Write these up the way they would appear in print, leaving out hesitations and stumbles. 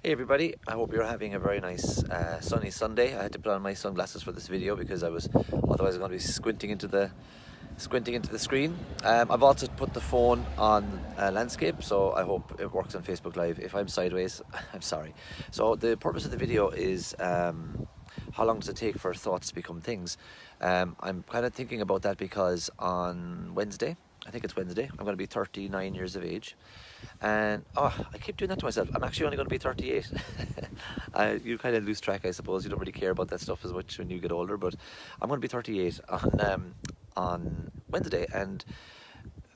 Hey everybody, I hope you're having a very nice sunny Sunday. I had to put on my sunglasses for this video because otherwise going to be squinting into the screen. I've also put the phone on landscape, so I hope it works on Facebook Live. If I'm sideways, I'm sorry. So the purpose of the video is how long does it take for thoughts to become things? I'm kind of thinking about that because on Wednesday, I think it's Wednesday, I'm going to be 39 years of age. And I keep doing that to myself. I'm actually only going to be 38. You kind of lose track, I suppose. You don't really care about that stuff as much when you get older. But I'm going to be 38 on Wednesday, and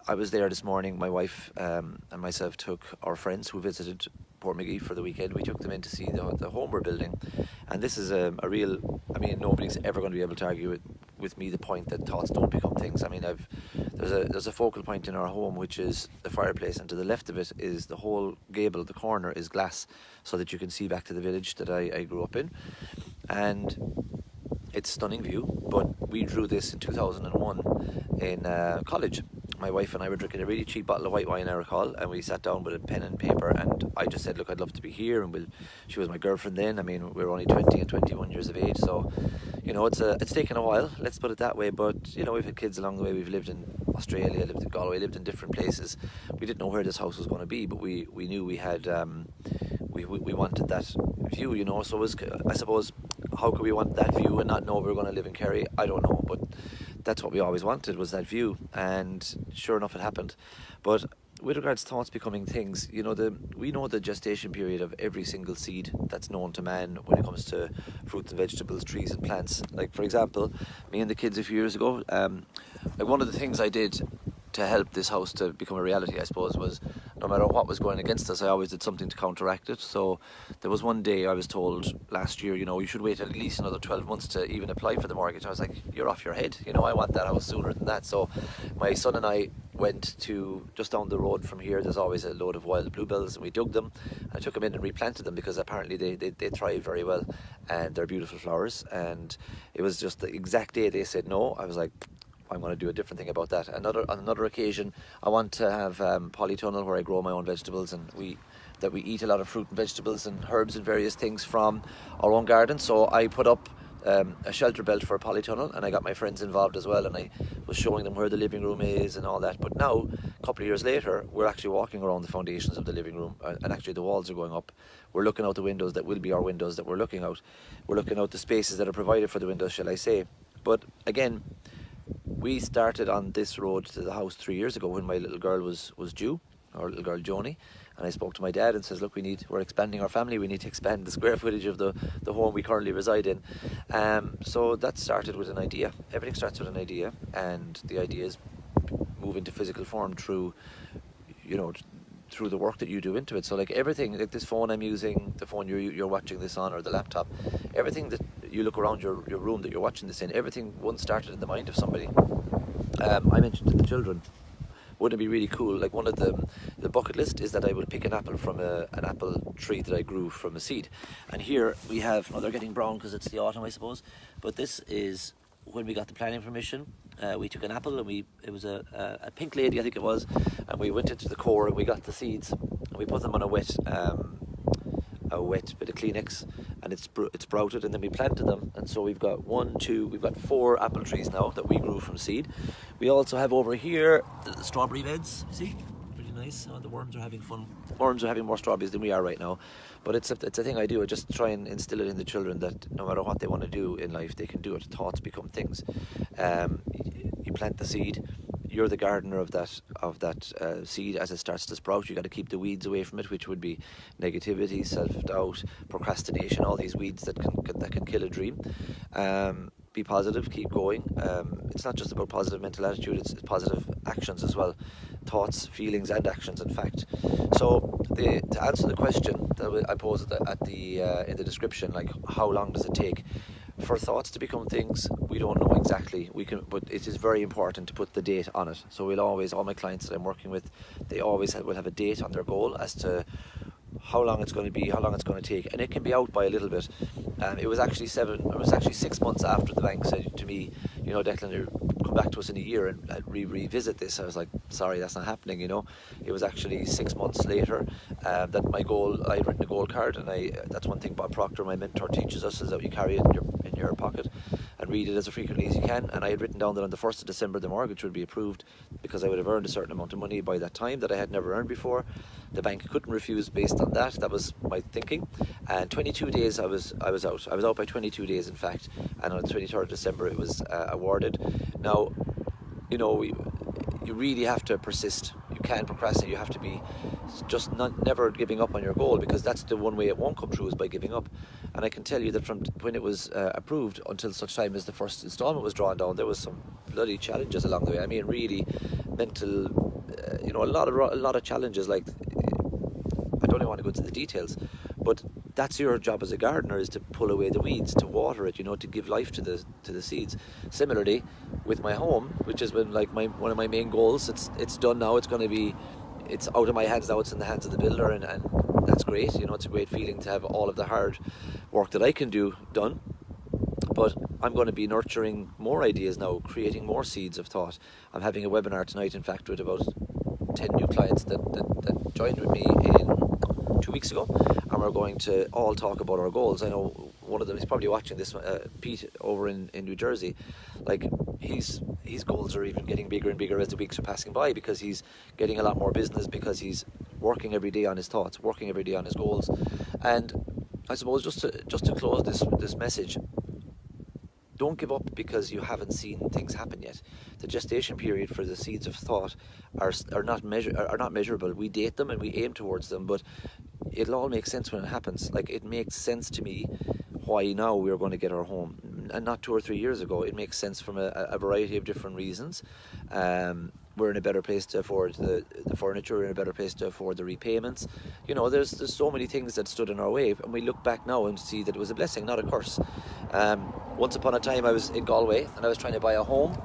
I was there this morning. My wife and myself took our friends who visited Portmagee for the weekend. We took them in to see the home we're building, and this is a real. I mean, nobody's ever going to be able to argue with me the point that thoughts don't become things. I mean, there's a focal point in our home, which is the fireplace, and to the left of it is the whole gable. The corner is glass, so that you can see back to the village that I grew up in, and it's a stunning view. But we drew this in 2001 in college. My wife and I were drinking a really cheap bottle of white wine, I recall, and we sat down with a pen and paper, and I just said, look, I'd love to be here, and she was my girlfriend then. I mean, we were only 20 and 21 years of age, so, you know, it's taken a while, let's put it that way. But, you know, we've had kids along the way. We've lived in Australia, lived in Galway, lived in different places. We didn't know where this house was going to be, but we knew we had, we wanted that view, you know. So it was, I suppose, how could we want that view and not know we were going to live in Kerry? I don't know, but that's what we always wanted, was that view, and sure enough it happened. But with regards to thoughts becoming things, you know, we know the gestation period of every single seed that's known to man when it comes to fruits and vegetables, trees and plants. Like, for example, me and the kids a few years ago, like one of the things I did to help this house to become a reality, I suppose, was no matter what was going against us, I always did something to counteract it. So there was one day I was told last year, you know, you should wait at least another 12 months to even apply for the mortgage. I was like, you're off your head, you know, I want that house sooner than that. So my son and I went to just down the road from here. There's always a load of wild bluebells, and we dug them, and I took them in and replanted them because apparently they thrive very well, and they're beautiful flowers. And it was just the exact day they said no, I was like, I'm going to do a different thing about that. On another occasion, I want to have polytunnel where I grow my own vegetables, and we eat a lot of fruit and vegetables and herbs and various things from our own garden. So I put up a shelter belt for a polytunnel, and I got my friends involved as well, and I was showing them where the living room is and all that. But now, a couple of years later, we're actually walking around the foundations of the living room, and actually the walls are going up. We're looking out the windows that will be our windows that we're looking out. We're looking out the spaces that are provided for the windows, shall I say. But again, we started on this road to the house 3 years ago when my little girl was due, our little girl Joni, and I spoke to my dad and says, look, we're expanding our family, we need to expand the square footage of the home we currently reside in. So that started with an idea. Everything starts with an idea, and the idea is move into physical form through, you know, through the work that you do into it. So like everything, like this phone I'm using, the phone you're watching this on, or the laptop, everything that you look around your room that you're watching this in, everything once started in the mind of somebody. I mentioned to the children, wouldn't it be really cool, like one of the bucket list is that I will pick an apple from an apple tree that I grew from a seed. And here we have, they're getting brown because it's the autumn, I suppose, but this is when we got the planning permission. We took an apple, and it was a pink lady, I think it was, and we went into the core and we got the seeds, and we put them on a wet bit of Kleenex, and it's sprouted, and then we planted them. And so we've got we've got 4 apple trees now that we grew from seed. We also have over here the strawberry beds, see? Pretty nice. The worms are having fun. Worms are having more strawberries than we are right now, but it's a thing I do. I just try and instill it in the children that no matter what they want to do in life, they can do it. Thoughts become things. You plant the seed, you're the gardener of that seed as it starts to sprout. You got to keep the weeds away from it, which would be negativity, self-doubt, procrastination, all these weeds that can kill a dream. Be positive, keep going. It's not just about positive mental attitude, it's positive actions as well. Thoughts, feelings and actions, in fact. So to answer the question that I posed in the description, like how long does it take for thoughts to become things, we don't know exactly. But it is very important to put the date on it. So all my clients that I'm working with, they always will have a date on their goal as to how long it's going to be, how long it's going to take, and it can be out by a little bit. It was actually 6 months after the bank said to me, you know, Declan, you're come back to us in a year and revisit this. I was like, sorry, that's not happening. You know, it was actually 6 months later that my goal. I had written a goal card, and that's one thing Bob Proctor, my mentor, teaches us, is that you carry it in your pocket and read it as frequently as you can. And I had written down that on the 1st of December the mortgage would be approved, because I would have earned a certain amount of money by that time that I had never earned before. The bank couldn't refuse based on that. That was my thinking. And 22 days I was out. I was out by 22 days, in fact. And on the 23rd of December it was awarded. Now, you know, you really have to persist. You can't procrastinate. You have to be just never giving up on your goal, because that's the one way it won't come true, is by giving up. And I can tell you that from when it was approved until such time as the first installment was drawn down, there was some bloody challenges along the way. I mean, really mental, you know, a lot of challenges. Like, I don't even want to go into the details, but that's your job as a gardener, is to pull away the weeds, to water it, you know, to give life to the seeds. Similarly, with my home, which has been like one of my main goals, it's done now. It's out of my hands now. It's in the hands of the builder, and that's great. You know, it's a great feeling to have all of the hard work that I can do done. But I'm going to be nurturing more ideas now, creating more seeds of thought. I'm having a webinar tonight, in fact, with about 10 new clients that joined with me in 2 weeks ago, and we're going to all talk about our goals. I know one of them is probably watching this, Pete over in New Jersey. Like, his goals are even getting bigger and bigger as the weeks are passing by, because he's getting a lot more business, because he's working every day on his thoughts, working every day on his goals. And I suppose just to close this message, don't give up because you haven't seen things happen yet. The gestation period for the seeds of thought are not measurable. We date them and we aim towards them, but it'll all make sense when it happens. Like, it makes sense to me why now we're going to get our home, and not 2 or 3 years ago. It makes sense from a variety of different reasons. We're in a better place to afford the furniture, we're in a better place to afford the repayments. You know, there's so many things that stood in our way, and we look back now and see that it was a blessing, not a curse. Once upon a time I was in Galway and I was trying to buy a home,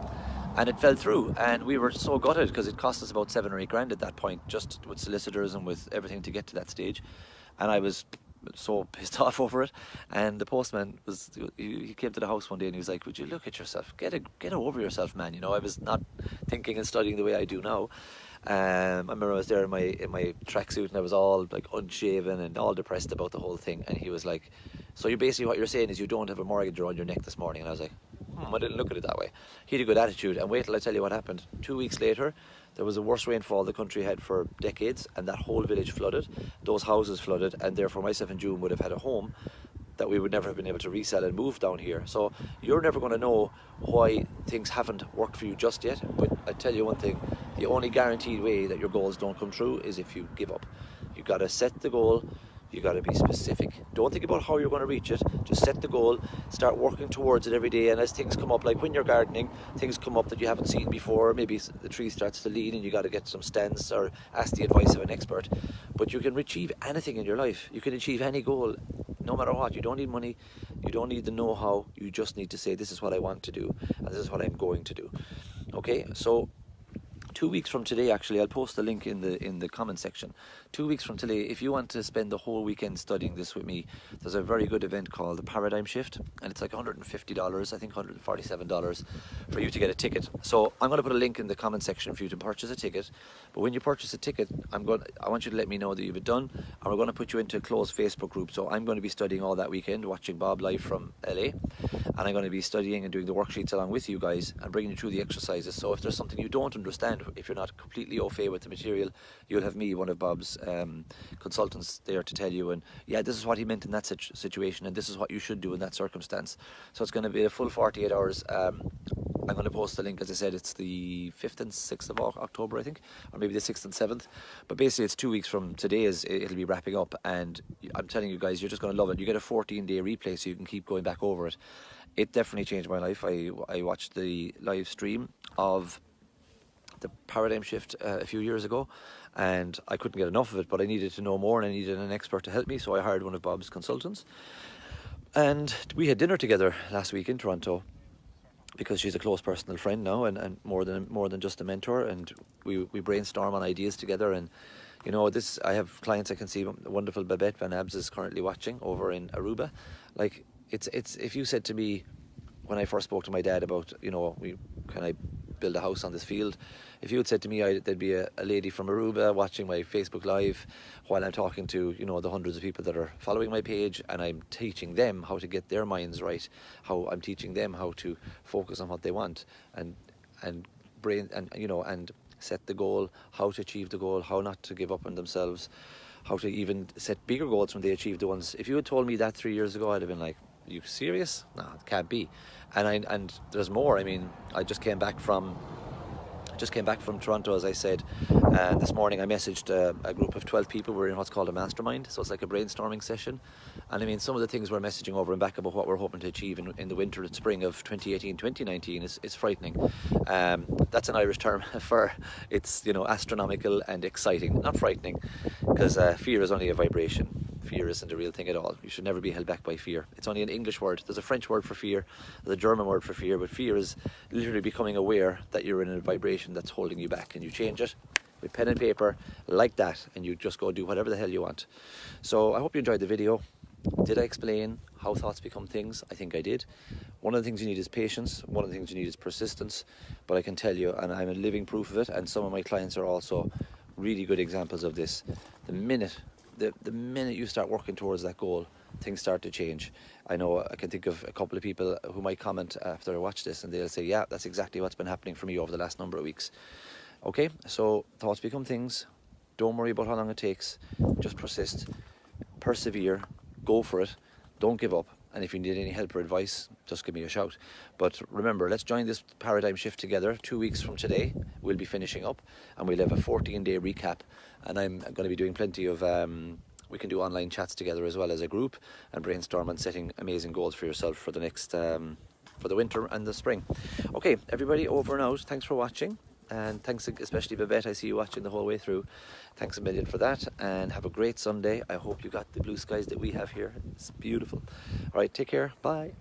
and it fell through, and we were so gutted because it cost us about 7 or 8 grand at that point, just with solicitors and with everything to get to that stage. And I was so pissed off over it, and the postman he came to the house one day and he was like, would you look at yourself, get over yourself, man. You know, I was not thinking and studying the way I do now. I remember I was there in my tracksuit, and I was all like unshaven and all depressed about the whole thing, and he was like, so what you're saying is you don't have a mortgage around your neck this morning? And I was like, I didn't look at it that way. He had a good attitude, and wait till I tell you what happened. 2 weeks later, there was the worst rainfall the country had for decades, and that whole village flooded. Those houses flooded, and therefore myself and June would have had a home that we would never have been able to resell and move down here. So you're never going to know why things haven't worked for you just yet, but I tell you one thing, the only guaranteed way that your goals don't come true is if you give up. You got to set the goal. You got to be specific. Don't think about how you're going to reach it. Just set the goal, start working towards it every day, and as things come up, like when you're gardening, things come up that you haven't seen before. Maybe the tree starts to lean and you got to get some stands or ask the advice of an expert. But you can achieve anything in your life. You can achieve any goal, no matter what. You don't need money, you don't need the know-how. You just need to say, this is what I want to do, and this is what I'm going to do. Okay, so 2 weeks from today, actually, I'll post the link in the comment section. 2 weeks from today, if you want to spend the whole weekend studying this with me, there's a very good event called the Paradigm Shift, and it's like $150, I think $147 for you to get a ticket. So I'm going to put a link in the comment section for you to purchase a ticket. But when you purchase a ticket, I want you to let me know that you've done, and we're going to put you into a closed Facebook group. So I'm going to be studying all that weekend, watching Bob live from LA, and I'm going to be studying and doing the worksheets along with you guys and bringing you through the exercises. So if there's something you don't understand, if you're not completely au fait with the material, you'll have me, one of Bob's consultants, there to tell you, and yeah, this is what he meant in that situation, and this is what you should do in that circumstance. So it's going to be a full 48 hours. I'm going to post the link, as I said. It's the 5th and 6th of October, I think, or maybe the 6th and 7th. But basically, it's 2 weeks from today. It'll be wrapping up, and I'm telling you guys, you're just going to love it. You get a 14-day replay, so you can keep going back over it. It definitely changed my life. I watched the live stream of the Paradigm Shift a few years ago, and I couldn't get enough of it, but I needed to know more, and I needed an expert to help me, so I hired one of Bob's consultants, and we had dinner together last week in Toronto, because she's a close personal friend now, and more than just a mentor, and we brainstorm on ideas together. And you know, I have clients. I can see the wonderful Babette Van Abs is currently watching over in Aruba. Like, it's if you said to me when I first spoke to my dad about, you know, can I build a house on this field. If you had said to me there'd be a lady from Aruba watching my Facebook Live while I'm talking to, you know, the hundreds of people that are following my page, and I'm teaching them how to get their minds right, how I'm teaching them how to focus on what they want, and brain, and you know, and set the goal, how to achieve the goal, how not to give up on themselves, how to even set bigger goals when they achieve the ones. If you had told me that 3 years ago, I'd have been like, are you serious? No, it can't be. And there's more. I mean, I just came back from Toronto, as I said. This morning I messaged a group of 12 people. We're in what's called a mastermind, so it's like a brainstorming session. And I mean, some of the things we're messaging over and back about what we're hoping to achieve in the winter and spring of 2018, 2019 is frightening. That's an Irish term for, it's, you know, astronomical and exciting, not frightening, because fear is only a vibration. Fear isn't a real thing at all. You should never be held back by fear. It's only an English word. There's a French word for fear, there's a German word for fear, but fear is literally becoming aware that you're in a vibration that's holding you back, and you change it with pen and paper like that, and you just go do whatever the hell you want. So I hope you enjoyed the video. Did I explain how thoughts become things? I think I did. One of the things you need is patience. One of the things you need is persistence. But I can tell you, and I'm a living proof of it, and some of my clients are also really good examples of this. The minute you start working towards that goal, things start to change. I know I can think of a couple of people who might comment after I watch this, and they'll say, yeah, that's exactly what's been happening for me over the last number of weeks. Okay, so thoughts become things. Don't worry about how long it takes. Just persist, persevere, go for it, don't give up. And if you need any help or advice, just give me a shout. But remember, let's join this paradigm shift together. 2 weeks from today, we'll be finishing up, and we'll have a 14-day recap. And I'm going to be doing plenty of, we can do online chats together as well as a group, and brainstorm on setting amazing goals for yourself for the next, for the winter and the spring. Okay, everybody, over and out. Thanks for watching. And thanks especially Babette, I see you watching the whole way through. Thanks a million for that, and have a great Sunday. I hope you got the blue skies that we have here. It's beautiful. All right, take care. Bye.